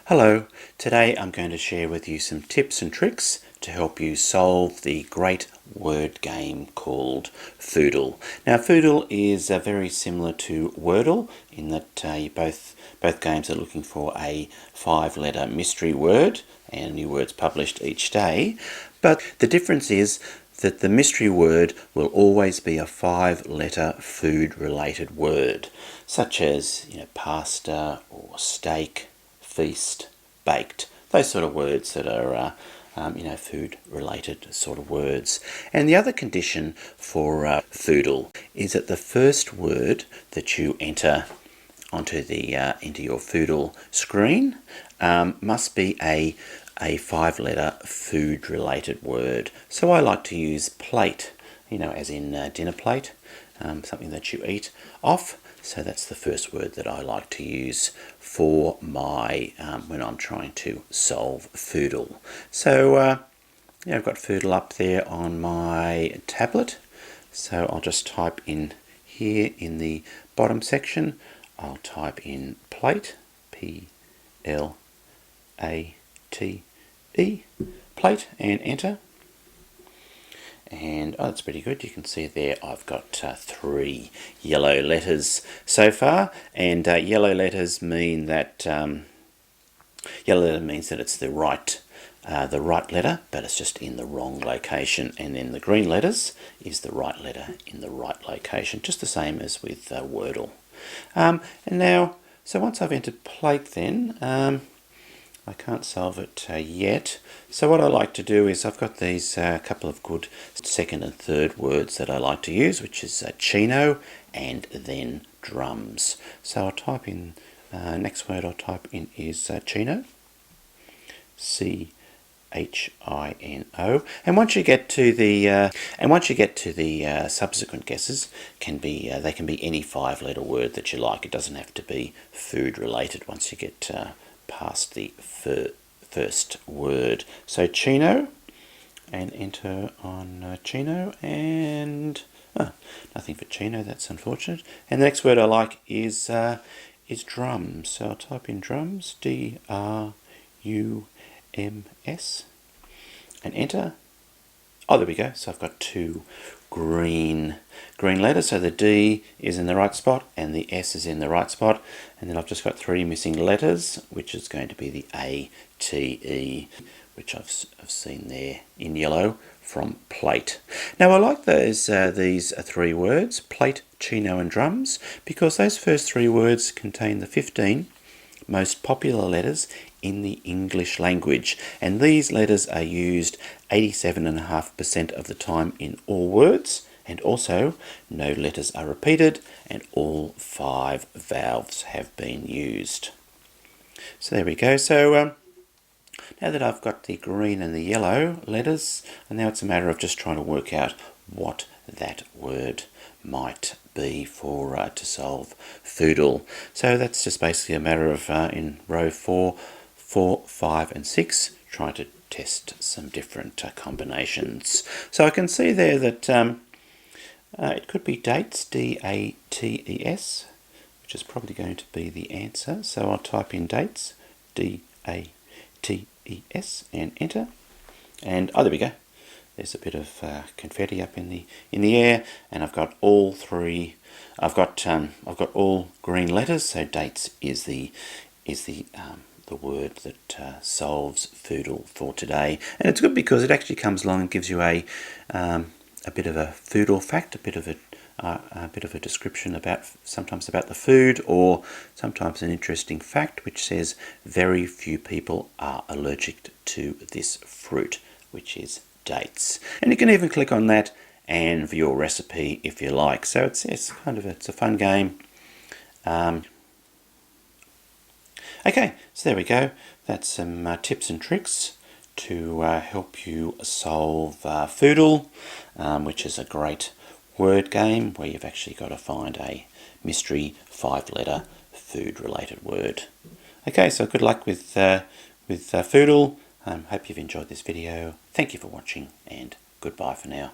Hello, today I'm going to share with you some tips and tricks to help you solve the great word game called Phoodle. Now Phoodle is very similar to Wordle in that both games are looking for a 5-letter mystery word and new words published each day, but the difference is that the mystery word will always be a 5-letter food related word, such as pasta or steak, feast, baked, those sort of words that are food related sort of words. And the other condition for Phoodle is that the first word that you enter onto into your Phoodle screen must be a 5-letter food related word. So I like to use plate, as in dinner plate, something that you eat off. So that's the first word that I like to use for my when I'm trying to solve Phoodle. So I've got Phoodle up there on my tablet. So I'll just type in here in the bottom section. I'll type in plate, P-L-A-T-E, plate, and enter. And that's pretty good. You can see there I've got 3 yellow letters so far, and yellow letters mean that it's the right letter, but it's just in the wrong location. And then the green letters is the right letter in the right location, just the same as with Wordle. And now, so once I've entered plate, then I can't solve it yet. So what I like to do is I've got these couple of good second and third words that I like to use, which is chino and then drums. So I'll type in, next word I'll type in is chino, C-H-I-N-O. And once you get to the subsequent guesses, they can be any 5-letter word that you like. It doesn't have to be food related once you get past the first word. So chino, and enter on chino, and nothing for chino, that's unfortunate. And the next word I like is drums. So I'll type in drums, D-R-U-M-S, and enter. Oh, there we go. So I've got 2 green letters. So the D is in the right spot and the S is in the right spot. And then I've just got 3 missing letters, which is going to be the A-T-E, which I've seen there in yellow from plate. Now I like these 3 words, plate, chino and drums, because those first 3 words contain the 15 most popular letters in the English language, and these letters are used 87.5% of the time in all words, and also no letters are repeated and all 5 vowels have been used. So there we go. So now that I've got the green and the yellow letters, and now it's a matter of just trying to work out what that word might be for to solve Phoodle. So that's just basically a matter of in row 4, 5 and 6 trying to test some different combinations. So I can see there that it could be dates, D-A-T-E-S, which is probably going to be the answer. So I'll type in dates, D-A-T-E-S, and enter. And oh, there we go. There's a bit of confetti up in the air, and I've got all 3. I've got all green letters. So dates is the word that solves Phoodle for today, and it's good because it actually comes along and gives you a bit of a Phoodle fact, a bit of a description sometimes about the food, or sometimes an interesting fact which says very few people are allergic to this fruit, which is dates. And you can even click on that and view your recipe if you like. So it's a fun game. Okay, so there we go. That's some tips and tricks to help you solve Phoodle, which is a great word game where you've actually got to find a mystery 5-letter food-related word. Okay, so good luck with Phoodle. Hope you've enjoyed this video. Thank you for watching, and goodbye for now.